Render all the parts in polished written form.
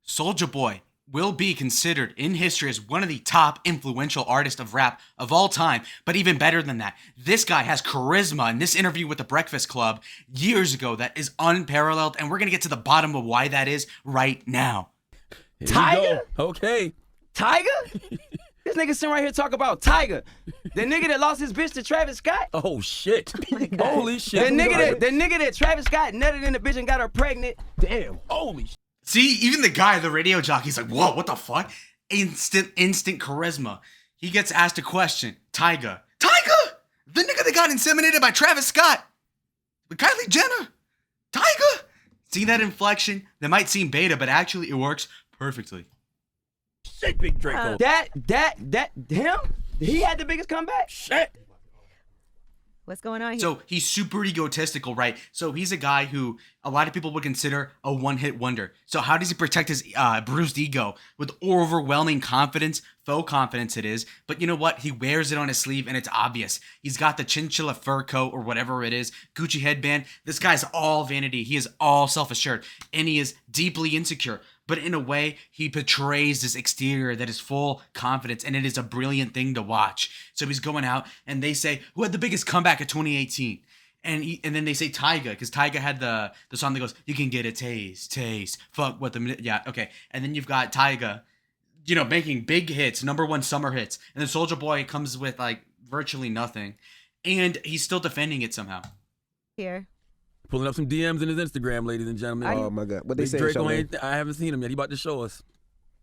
Soulja Boy will be considered in history as one of the top influential artists of rap of all time, but even better than that, this guy has charisma in this interview with the Breakfast Club years ago that is unparalleled, and we're gonna get to the bottom of why that is right now. Here Tiger? Okay. Tiger? This nigga sitting right here talk about Tiger. The nigga that lost his bitch to Travis Scott. Oh, shit. Holy shit. The nigga that Travis Scott nutted in the bitch and got her pregnant. Damn. Holy shit. See, even the guy, the radio jockey's like, whoa, what the fuck? Instant charisma. He gets asked a question. Tyga. The nigga that got inseminated by Travis Scott. With Kylie Jenner. Tyga. See that inflection? That might seem beta, but actually it works perfectly. Shit, Big Draco. Him? He had the biggest comeback? Shit. What's going on here? So he's super egotistical, right? So he's a guy who a lot of people would consider a one-hit wonder. So how does he protect his bruised ego? With overwhelming confidence, faux confidence it is. But you know what? He wears it on his sleeve and it's obvious. He's got the chinchilla fur coat or whatever it is, Gucci headband. This guy's all vanity. He is all self-assured and he is deeply insecure. But in a way, he portrays this exterior that is full confidence, and it is a brilliant thing to watch. So he's going out, and they say, who had the biggest comeback of 2018? And then they say Tyga, because Tyga had the song that goes, you can get a taste, fuck what the, yeah, okay. And then you've got Tyga, making big hits, #1 summer hits. And then Soulja Boy comes with, like, virtually nothing. And he's still defending it somehow. Here. Pulling up some DMs in his Instagram, ladies and gentlemen. Oh my God, what they Big say? Draco I haven't seen him yet. He about to show us.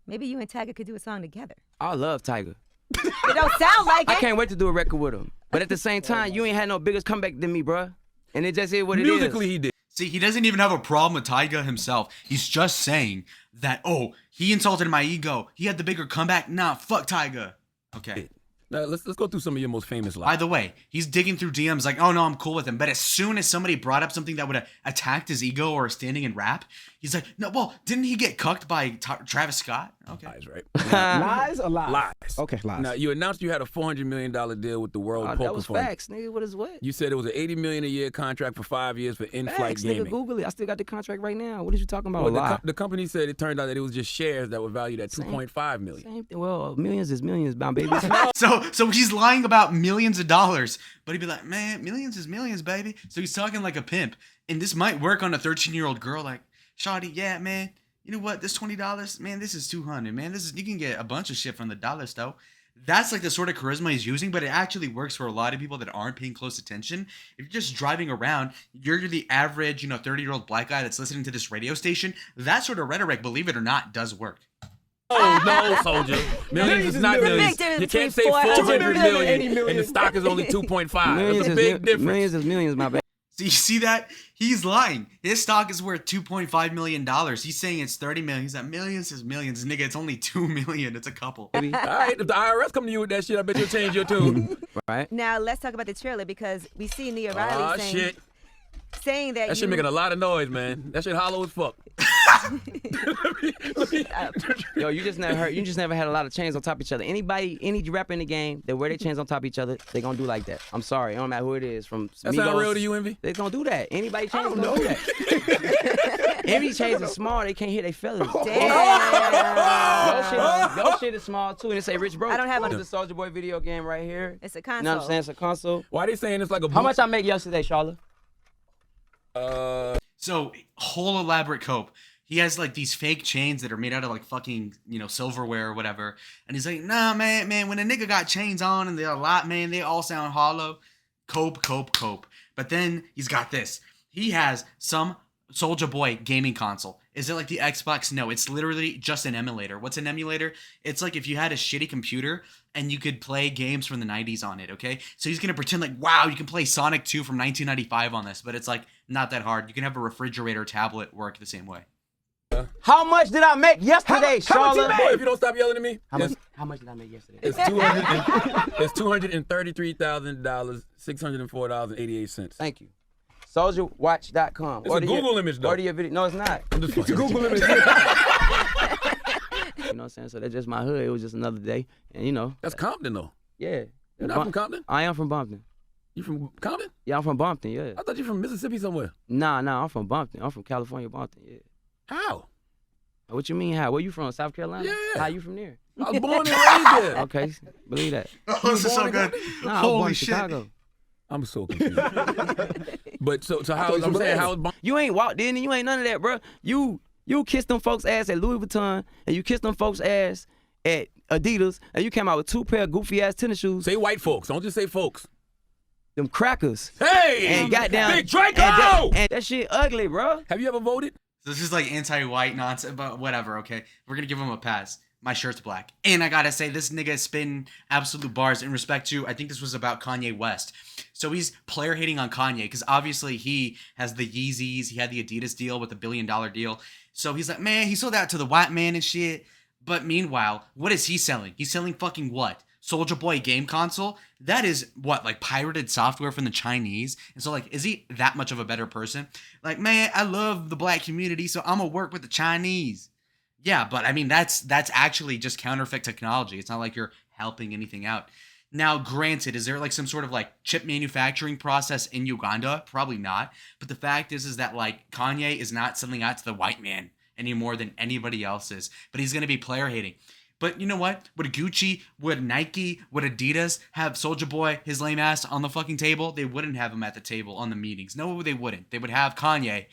Maybe you and Tiger could do a song together. I love Tiger. It don't sound like I it. can't wait to do a record with him. But at the same time, you ain't had no biggest comeback than me, bruh. And it just is what it is. Musically, he did. See, he doesn't even have a problem with Tyga himself. He's just saying that, oh, he insulted my ego. He had the bigger comeback. Nah, fuck Tyga. Okay. Now, let's go through some of your most famous By lines. the way, he's digging through DMs like, oh no, I'm cool with him. But as soon as somebody brought up something that would have attacked his ego or standing in rap, he's like, no, well, didn't he get cucked by Travis Scott? Okay. Lies, right? Lies or lies? Lies. Okay, lies. Now, you announced you had a $400 million deal with the World Poker That was Fund. facts, nigga. What is what? You said it was an $80 million a year contract for 5 years for in-flight Facts, gaming. nigga. Google it. I still got the contract right now. What are you talking about? Well, Lie. the company said it turned out that it was just shares that were valued at $2.5 million. Same thing. Well, millions is millions, my baby. So he's lying about millions of dollars, but he'd be like, man, millions is millions, baby. So he's talking like a pimp. And this might work on a 13-year-old girl like, shawty, yeah, man, you know what, this $20, man, this is $200, man. You can get a bunch of shit from the dollar store. That's like the sort of charisma he's using, but it actually works for a lot of people that aren't paying close attention. If you're just driving around, you're the average, 30-year-old black guy that's listening to this radio station. That sort of rhetoric, believe it or not, does work. Oh, no, Soulja. Millions is not millions. You can't say 400 million and the stock is only 2.5. That's a big difference. Millions is millions, my baby. So you see that? He's lying. His stock is worth $2.5 million. He's saying it's 30 million. He's like, millions is millions. Nigga, it's only 2 million. It's a couple. All right, if the IRS come to you with that shit, I bet you'll change your tune. Right? Now let's talk about the trailer because we see Nia Riley saying that That shit making a lot of noise, man. That shit hollow as fuck. Yo, you just never had a lot of chains on top of each other. Any rapper in the game that wear their chains on top of each other, they gonna do like that. I'm sorry, it don't matter who it is. From That's Migos, not real to you, Envy? They gonna do that. Anybody chains gonna do that. Envy chains are small, they can't hit their fellas. Damn. Your shit is small too, and it say Rich Bro. I don't have one. one. It's a Soulja Boy video game right here. It's a You console. know what I'm saying? It's a console. Why they saying it's like a How much I make yesterday, Charlotte? So, whole elaborate cope. He has like these fake chains that are made out of like fucking, silverware or whatever. And he's like, nah, man, when a nigga got chains on and they're a lot, man, they all sound hollow. Cope. But then he's got this. He has some Soulja Boy gaming console. Is it like the Xbox? No, it's literally just an emulator. What's an emulator? It's like if you had a shitty computer and you could play games from the 90s on it, okay? So he's going to pretend like, wow, you can play Sonic 2 from 1995 on this, but it's like not that hard. You can have a refrigerator tablet work the same way. How much did I make yesterday, Charlotte? Boy, if you don't stop yelling at me, How much did I make yesterday? it's $233,000, $604.88. Thank you. SouljaWatch.com. It's a Google image, though. Order your video. No, it's not. It's a Google image. You know what I'm saying? So that's just my hood. It was just another day. And That's Compton, though. yeah. You're not from Compton? I am from Bumpton. You from Compton? Yeah, I'm from Bumpton, yeah. I thought you from Mississippi somewhere. Nah, I'm from Bumpton. I'm from California, Bumpton, yeah. How? What you mean how? Where you from? South Carolina? Yeah. How you from there? I was born and raised there. Okay, believe that. Oh, this is so good. Nah, I was born Holy in shit. Chicago. I'm so confused. But so how I'm saying how was You ain't walked in and you ain't none of that, bro. You kissed them folks' ass at Louis Vuitton and you kissed them folks' ass at Adidas and you came out with 2 pair of goofy ass tennis shoes. say white folks. Don't just say folks. Them crackers. Hey, And goddamn Big Draco. And that shit ugly, bro. Have you ever voted? This is like anti-white nonsense, but whatever, okay? We're gonna give him a pass. My shirt's black. And I gotta say, this nigga is spitting absolute bars in respect to, I think this was about Kanye West. So he's player hating on Kanye, because obviously he has the Yeezys, he had the Adidas deal with the $1 billion deal. So he's like, man, he sold out to the white man and shit. But meanwhile, what is he selling? He's selling fucking what? Soulja Boy game console? That is what, like pirated software from the Chinese? And so like, is he that much of a better person? Like, man, I love the black community, so I'm gonna work with the Chinese. Yeah, but I mean, that's actually just counterfeit technology. It's not like you're helping anything out. Now, granted, is there like some sort of like chip manufacturing process in Uganda? Probably not. But the fact is that like Kanye is not selling out to the white man any more than anybody else is. But he's gonna be player hating. But you know what? Would Gucci, would Nike, would Adidas have Soulja Boy, his lame ass, on the fucking table? They wouldn't have him at the table on the meetings. No, they wouldn't. They would have Kanye.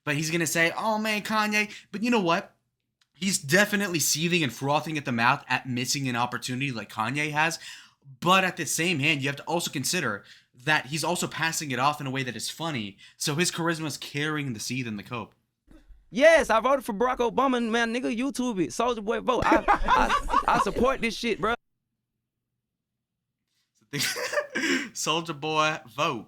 But he's gonna say, oh man, Kanye. But you know what? He's definitely seething and frothing at the mouth at missing an opportunity like Kanye has. But at the same hand, you have to also consider that he's also passing it off in a way that is funny. So his charisma is carrying the seed and the cope. Yes, I voted for Barack Obama, man. Nigga, YouTube it. Soulja Boy vote. I support this shit, bro. Soulja Boy vote.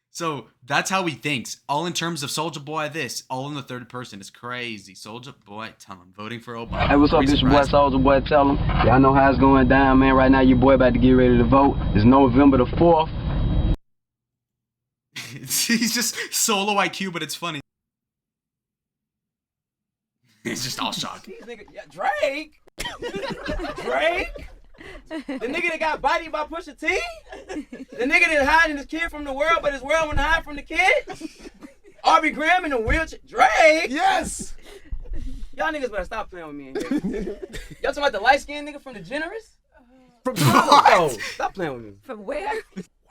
So that's how he thinks. All in terms of Soulja Boy this, all in the third person. It's crazy. Soulja Boy, tell him, voting for Obama. Hey, what's up? This your boy Soulja Boy. Tell him. Y'all know how it's going down, man. Right now, your boy about to get ready to vote. It's November the 4th. He's just solo IQ, but it's funny. It's just all shock. Yeah, Drake? Drake? The nigga that got bodied by Pusha T? The nigga that hiding his kid from the world, but his world wouldn't hide from the kid? Aubrey Graham in the wheelchair? Drake? Yes! Y'all niggas better stop playing with me in here. Y'all talking about the light-skinned nigga from the Generous? From Yo, stop playing with me. From where?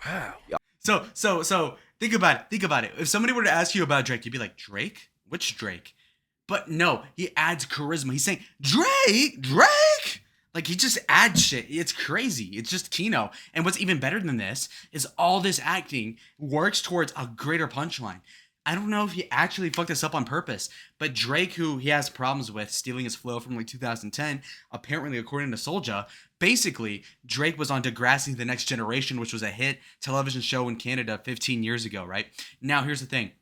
Wow. So think about it. If somebody were to ask you about Drake, you'd be like, Drake? Which Drake? But no, he adds charisma. He's saying, Drake? Like, he just adds shit. It's crazy. It's just Kino. And what's even better than this is all this acting works towards a greater punchline. I don't know if he actually fucked this up on purpose, but Drake, who he has problems with, stealing his flow from like 2010, apparently according to Soulja, basically, Drake was on Degrassi The Next Generation, which was a hit television show in Canada 15 years ago, right? Now, here's the thing.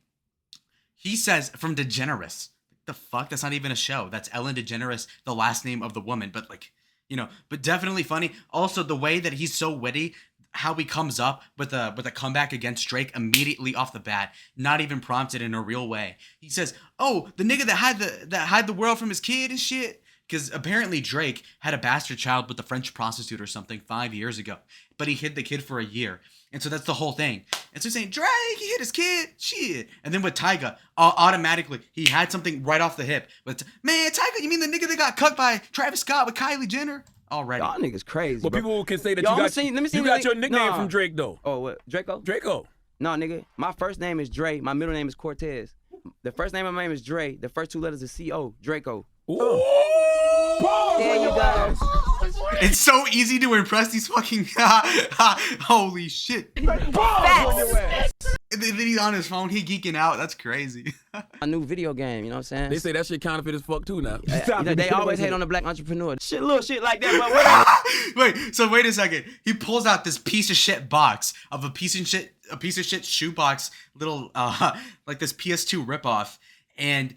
He says, from DeGeneres. The fuck? That's not even a show. That's Ellen DeGeneres, the last name of the woman, but like, you know, but definitely funny. Also, the way that he's so witty, how he comes up with a comeback against Drake immediately off the bat, not even prompted in a real way. He says, "Oh, the nigga that hide the world from his kid and shit." Because apparently Drake had a bastard child with a French prostitute or something 5 years ago, but he hid the kid for a year, and so that's the whole thing. And so he's saying, Drake, he hit his kid, shit. And then with Tyga, automatically he had something right off the hip. But man, Tyga, you mean the nigga that got cut by Travis Scott with Kylie Jenner? Already. Y'all niggas crazy, But bro. people can say that Yo, you got your nickname from Drake, though. Oh, what? Draco? Draco. No, nigga. My first name is Dre. My middle name is Cortez. The first name of my name is Dre. The first 2 letters is C-O. Draco. Ooh. There you go. It's so easy to impress these fucking holy shit. And then he's on his phone, he geeking out. That's crazy. A new video game, you know what I'm saying? They say that shit counterfeit as fuck, too, now. You know, they always hate on the black entrepreneur. Shit, little shit like that, but Wait a second. He pulls out this piece of shit box of a piece of shit shoebox, little like this PS2 ripoff, and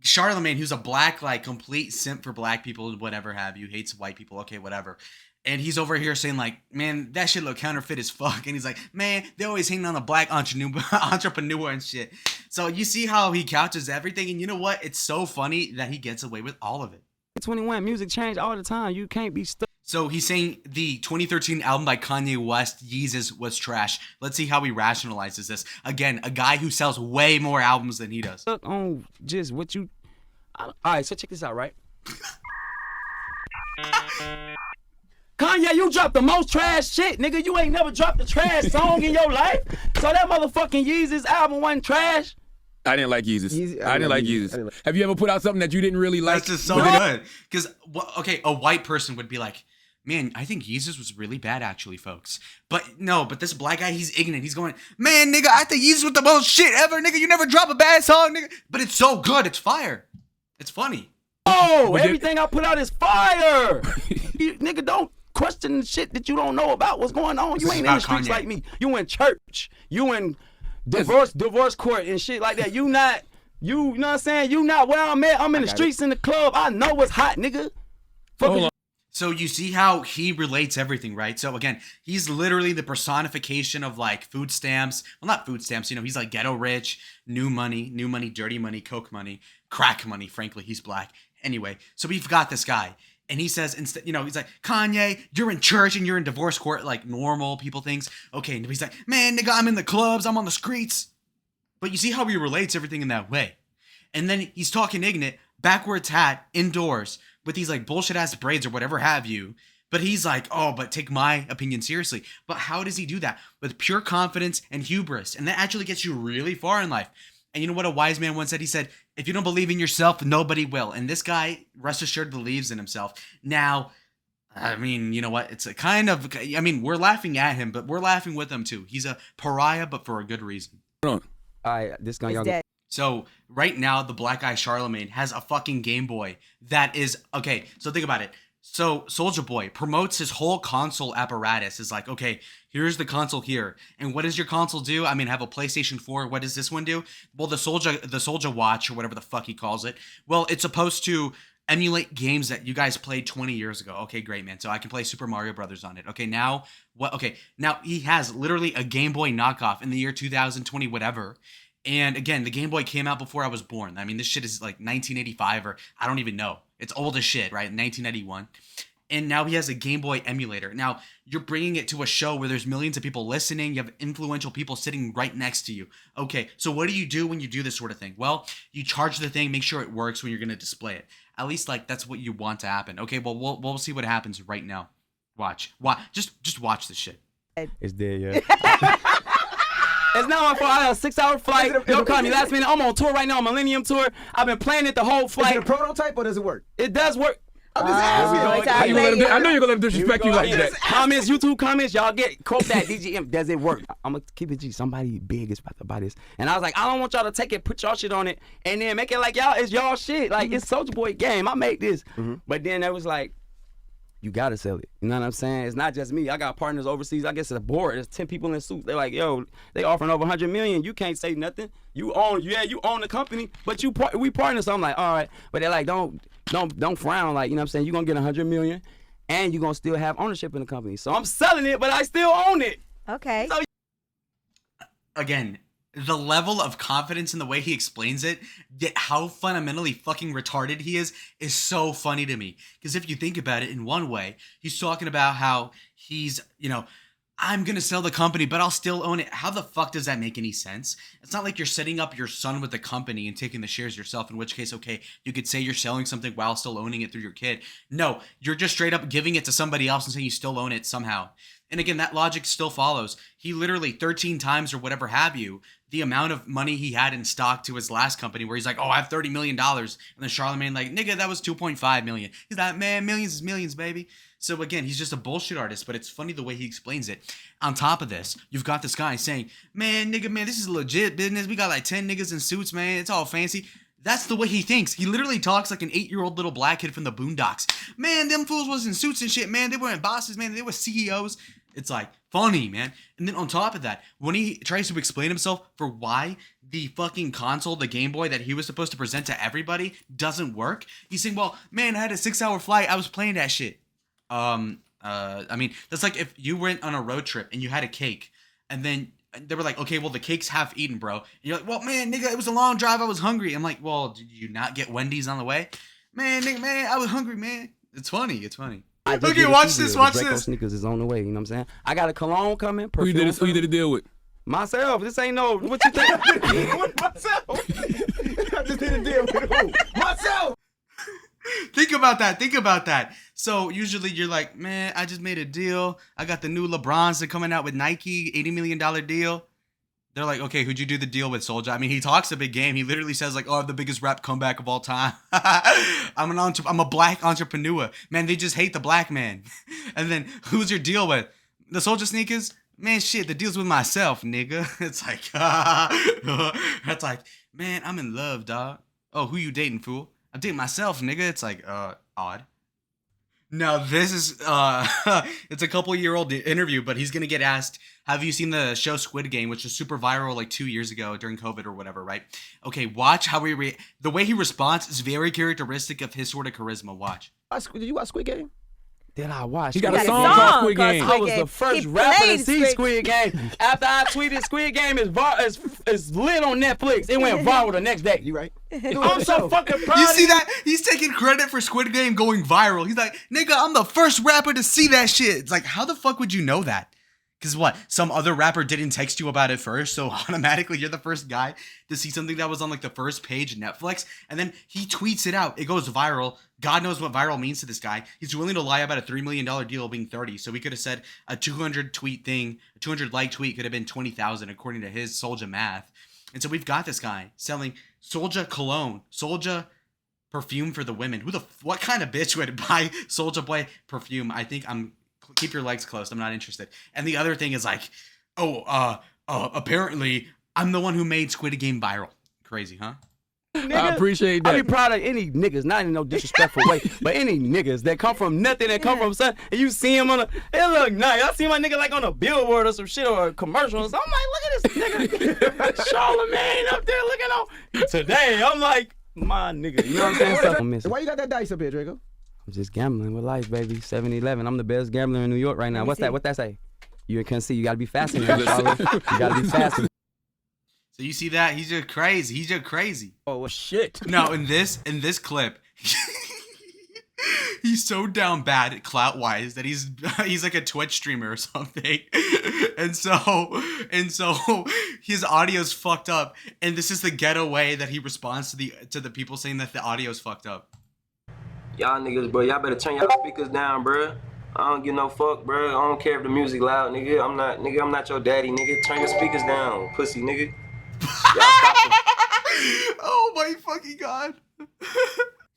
Charlemagne, who's a black, like, complete simp for black people, whatever have you, hates white people, okay, whatever. And he's over here saying, like, man, that shit look counterfeit as fuck. And he's like, man, they always hating on the black entrepreneur and shit. So you see how he couches everything. And you know what? It's so funny that he gets away with all of it. 21, music change all the time. You can't be stuck. So he's saying the 2013 album by Kanye West, Yeezus, was trash. Let's see how he rationalizes this. Again, a guy who sells way more albums than he does. Stuck on just what you All right, so check this out, right? Kanye, you dropped the most trash shit, nigga. You ain't never dropped a trash song in your life. So that motherfucking Yeezus album wasn't trash. I didn't like Yeezus. I didn't like Yeezus. Have you ever put out something that you didn't really like? That's just so good. Because, okay, a white person would be like, man, I think Yeezus was really bad, actually, folks. But no, but this black guy, he's ignorant. He's going, man, nigga, I think Yeezus was the most shit ever, nigga. You never drop a bad song, nigga. But it's so good. It's fire. It's funny. Oh, everything I put out is fire. Nigga, don't question the shit that you don't know about what's going on. You ain't in the streets like me. You in church. You in divorce court and shit like that. You know what I'm saying? You not where I'm at. I'm in the streets in the club. I know what's hot, nigga. Hold on. So you see how he relates everything, right? So again, he's literally the personification of like food stamps. Well, not food stamps, he's like ghetto rich, new money, dirty money, coke money, crack money. Frankly, he's black. Anyway, so we've got this guy. And he says, instead, he's like, Kanye, you're in church and you're in divorce court, like normal people things. Okay, and he's like, man, nigga, I'm in the clubs, I'm on the streets. But you see how he relates everything in that way. And then he's talking ignorant, backwards hat, indoors, with these like bullshit ass braids or whatever have you. But he's like, oh, but take my opinion seriously. But how does he do that? With pure confidence and hubris. And that actually gets you really far in life. And you know what a wise man once said? He said, if you don't believe in yourself, nobody will. And this guy, rest assured, believes in himself. Now, I mean, you know what? It's a kind of, we're laughing at him, but we're laughing with him too. He's a pariah, but for a good reason. All right, this guy, y'all. So right now, the black guy Charlemagne has a fucking Game Boy that is, okay, so think about it. So Soulja Boy promotes his whole console apparatus. Is like, okay, here's the console here. And what does your console do? I mean, have a PlayStation 4. What does this one do? Well, the Soulja Watch or whatever the fuck he calls it. Well, it's supposed to emulate games that you guys played 20 years ago. Okay, great, man. So I can play Super Mario Brothers on it. Okay, now what? Okay, now he has literally a Game Boy knockoff in the year 2020, whatever. And again, the Game Boy came out before I was born. I mean, this shit is like 1985 or I don't even know. It's old as shit, right? 1991. And now he has a Game Boy emulator. Now, you're bringing it to a show where there's millions of people listening. You have influential people sitting right next to you. Okay, so what do you do when you do this sort of thing? Well, you charge the thing, make sure it works when you're going to display it. At least, like, that's what you want to happen. Okay, well, we'll see what happens right now. Watch. Just watch this shit. It's dead, yeah. It's not my fault. I had a 6-hour flight. Don't call me last minute. I'm on tour right now, Millennium Tour. I've been planning it the whole flight. Is it a prototype or does it work? It does work. I'm just asking. I know you're gonna let him disrespect you like that. Comments, YouTube comments, y'all quote that DGM. Does it work? I'm gonna keep it G. Somebody big is about to buy this, and I was like, I don't want y'all to take it, put y'all shit on it, and then make it like it's y'all shit. Like it's Soulja Boy game. I made this, but then that was like, you gotta sell it. You know what I'm saying? It's not just me. I got partners overseas. I guess it's a board. There's 10 people in suits. They're like, yo, they offering over 100 million. You can't say nothing. You own the company, but we partners. So I'm like, all right. But they're like, don't frown. Like, you know what I'm saying? You're gonna get 100 million and you're gonna still have ownership in the company. So I'm selling it, but I still own it. Okay. So again, the level of confidence in the way he explains it, yet how fundamentally fucking retarded he is so funny to me. Because if you think about it in one way, he's talking about how he's, I'm going to sell the company, but I'll still own it. How the fuck does that make any sense? It's not like you're setting up your son with the company and taking the shares yourself, in which case, okay, you could say you're selling something while still owning it through your kid. No, you're just straight up giving it to somebody else and saying you still own it somehow. And again, that logic still follows. He literally 13 times or whatever have you, the amount of money he had in stock to his last company where he's like, oh, I have $30 million. And then Charlemagne like, nigga, that was 2.5 million. He's like, man, millions is millions, baby. So again, he's just a bullshit artist, but it's funny the way he explains it. On top of this, you've got this guy saying, man, this is legit business. We got like 10 niggas in suits, man. It's all fancy. That's the way he thinks. He literally talks like an 8-year-old little black kid from the Boondocks. Man, them fools was in suits and shit, man. They weren't bosses, man. They were CEOs. It's like funny, man. And then on top of that, when he tries to explain himself for why the fucking console, the Game Boy that he was supposed to present to everybody doesn't work, he's saying, well, man, I had a 6-hour flight. I was playing that shit. That's like if you went on a road trip and you had a cake and then they were like, okay, well, the cake's half eaten, bro. And you're like, well, man, nigga, it was a long drive. I was hungry. I'm like, well, did you not get Wendy's on the way? Man, nigga, man, I was hungry, man. It's funny. It's funny. Okay, watch this. Sneakers is on the way. You know what I'm saying? I got a cologne coming. Who you did a deal with? Myself. This ain't no. What you think? Myself. I just did a deal with who? Myself. about that. Think about that. So usually you're like, man, I just made a deal. I got the new LeBrons that coming out with Nike, $80 million deal. They're like, okay, who'd you do the deal with, Soulja? I mean, he talks a big game. He literally says like, oh, I'm the biggest rap comeback of all time. I'm a black entrepreneur. Man, they just hate the black man. And then who's your deal with? The Soulja sneakers? Man, shit, the deal's with myself, nigga. It's like, that's like, man, I'm in love, dog. Oh, who you dating, fool? I'm dating myself, nigga. It's like, odd. Now, this is, it's a couple-year-old interview, but he's going to get asked, have you seen the show Squid Game, which was super viral like 2 years ago during COVID or whatever, right? Okay, watch how the way he responds is very characteristic of his sort of charisma. Watch. Did you watch Squid Game? Did I watch? He got a song called Squid Game. I was the first rapper to see Squid Game. After I tweeted Squid Game is lit on Netflix. It went viral the next day. You right? I'm so fucking proud. You see that? He's taking credit for Squid Game going viral. He's like, nigga, I'm the first rapper to see that shit. It's like, how the fuck would you know that? Because what? Some other rapper didn't text you about it first, so automatically you're the first guy to see something that was on like the first page of Netflix, and then he tweets it out. It goes viral. God knows what viral means to this guy. He's willing to lie about a $3 million deal being 30. So we could have said a 200 tweet thing, a 200 like tweet could have been 20,000 according to his Soulja math. And so we've got this guy selling Soulja cologne, Soulja perfume for the women. What kind of bitch would buy Soulja Boy perfume? I think keep your legs closed. I'm not interested. And the other thing is like, apparently I'm the one who made Squid Game viral. Crazy, huh? Nigga, I appreciate that. I be proud of any niggas, not in no disrespectful way, but any niggas that come from nothing, that come from something, and you see him it look nice. I see my nigga like on a billboard or some shit or a commercial or something. I'm like, look at this nigga, Charlemagne up there looking on. Today, I'm like, my nigga, you know what I'm saying? Why you got that dice up here, Draco? I'm just gambling with life, baby. 7-11. I'm the best gambler in New York right now. What's that? What that say? You can't see. You gotta be faster. You gotta be faster. So you see that? He's just crazy. He's just crazy. Oh well, shit. No, in this clip, he's so down bad at clout wise that he's like a Twitch streamer or something, and so his audio's fucked up. And this is the ghetto way that he responds to the people saying that the audio's fucked up. Y'all niggas, bro, y'all better turn y'all speakers down, bro. I don't give no fuck, bro. I don't care if the music loud, nigga. I'm not your daddy, nigga. Turn your speakers down, pussy, nigga. Oh my fucking god.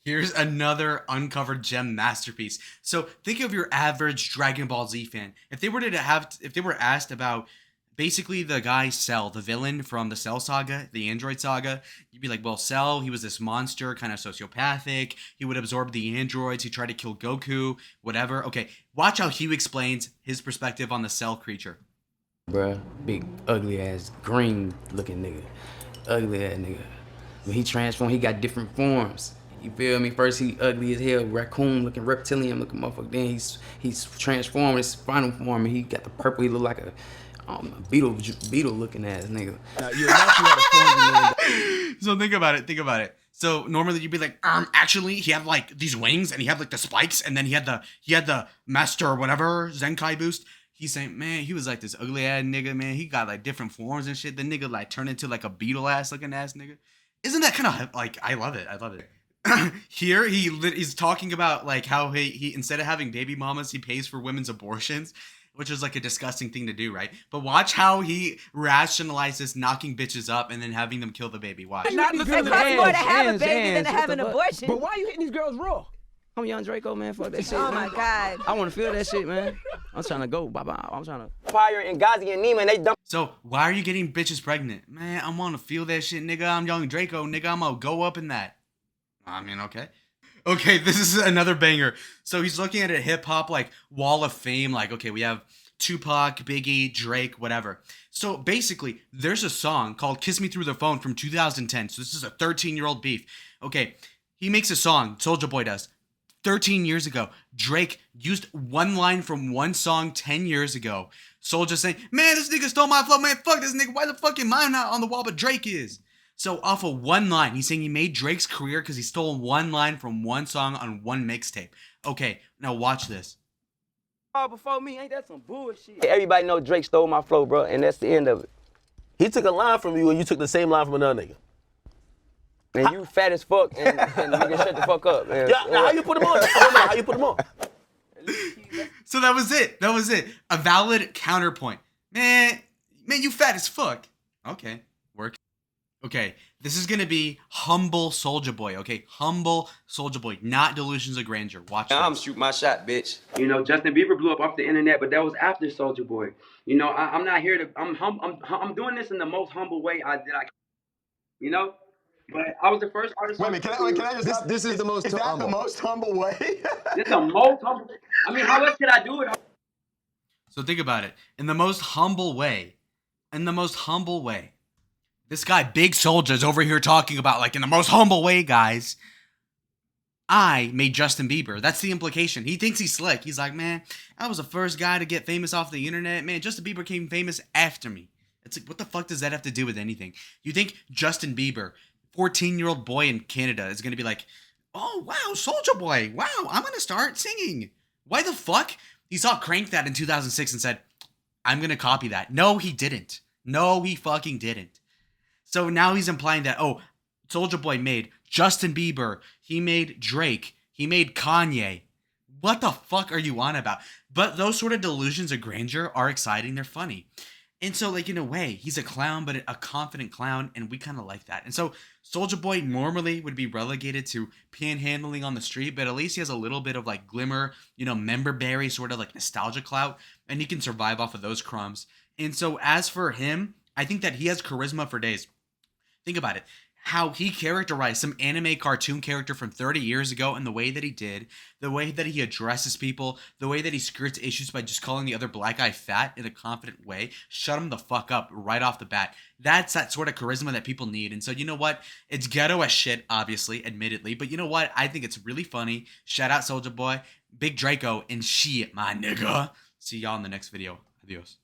Here's another uncovered gem masterpiece. So think of your average Dragon Ball Z fan. If they were asked about basically the guy Cell, the villain from the Cell saga, the Android saga, you'd be like, well, Cell, he was this monster, kind of sociopathic. He would absorb the androids. He tried to kill Goku, whatever. Okay, watch how Hugh explains his perspective on the Cell creature. Bruh, big, ugly ass, green looking nigga. Ugly ass nigga. When he transformed, he got different forms. You feel me? First he ugly as hell, raccoon looking, reptilian looking motherfucker. Then he's transformed his final form and he got the purple, he look like a beetle looking ass nigga. So think about it. So normally you'd be like, actually he had like these wings and he had like the spikes and then he had the master or whatever Zenkai boost. He's saying, man, he was like this ugly ass nigga, man. He got like different forms and shit. The nigga like turned into like a beetle ass looking ass nigga. Isn't that kind of like, I love it. Here he's talking about like how he instead of having baby mamas, he pays for women's abortions, which is like a disgusting thing to do, right? But watch how he rationalizes knocking bitches up and then having them kill the baby. Watch. It costs more to have a baby than to have an abortion. But why are you hitting these girls raw? I'm young Draco, man. Fuck that shit. Oh man. my God. I want to feel that shit, man. I'm trying to go. Bye-bye. I'm trying to fire and Gazi and Neiman. They dump. So why are you getting bitches pregnant? Man, I want to feel that shit, nigga. I'm young Draco, nigga. I'm gonna go up in that. I mean, okay. Okay, this is another banger. So he's looking at a hip hop like wall of fame. Like, okay, we have Tupac, Biggie, Drake, whatever. So basically, there's a song called Kiss Me Through the Phone from 2010. So this is a 13-year-old beef. Okay, he makes a song, Soulja Boy does. 13 years ago, Drake used one line from one song 10 years ago. Soulja saying, man, this nigga stole my flow, man, fuck this nigga, why the fuck am I not on the wall but Drake is? So off of one line, he's saying he made Drake's career because he stole one line from one song on one mixtape. Okay, now watch this. Before me, ain't that some bullshit? Everybody know Drake stole my flow, bro, and that's the end of it. He took a line from you and you took the same line from another nigga. Man, you fat as fuck, and nigga shut the fuck up, man. Yeah, now how you put him on? How you put him on? So that was it. That was it. A valid counterpoint. Man, you fat as fuck. Okay, work. Okay, this is gonna be humble Soulja Boy. Okay, humble Soulja Boy, not delusions of grandeur. Watch this. I'm shoot my shot, bitch. You know, Justin Bieber blew up off the internet, but that was after Soulja Boy. You know, I'm not here to. I'm doing this in the most humble way I can. You know, but I was the first artist. Wait a minute, can I just? This is the most. Is that humble. The most humble way? This the most humble. I mean, how else could I do it? So think about it. In the most humble way. This guy, Big Soulja, is over here talking about, like, in the most humble way, guys. I made Justin Bieber. That's the implication. He thinks he's slick. He's like, man, I was the first guy to get famous off the internet. Man, Justin Bieber became famous after me. It's like, what the fuck does that have to do with anything? You think Justin Bieber, 14-year-old boy in Canada, is going to be like, oh, wow, Soulja Boy. Wow, I'm going to start singing. Why the fuck? He saw Crank That in 2006 and said, I'm going to copy that. No, he didn't. No, he fucking didn't. So now he's implying that, oh, Soulja Boy made Justin Bieber. He made Drake. He made Kanye. What the fuck are you on about? But those sort of delusions of grandeur are exciting. They're funny. And so, like, in a way, he's a clown, but a confident clown, and we kind of like that. And so, Soulja Boy normally would be relegated to panhandling on the street, but at least he has a little bit of, like, glimmer, member berry, sort of like nostalgia clout, and he can survive off of those crumbs. And so, as for him, I think that he has charisma for days. Think about it. How he characterized some anime cartoon character from 30 years ago and the way that he did, the way that he addresses people, the way that he skirts issues by just calling the other black guy fat in a confident way, shut him the fuck up right off the bat. That's that sort of charisma that people need. And so, you know what? It's ghetto as shit, obviously, admittedly. But you know what? I think it's really funny. Shout out Soulja Boy, Big Draco, and shit, my nigga. See y'all in the next video. Adios.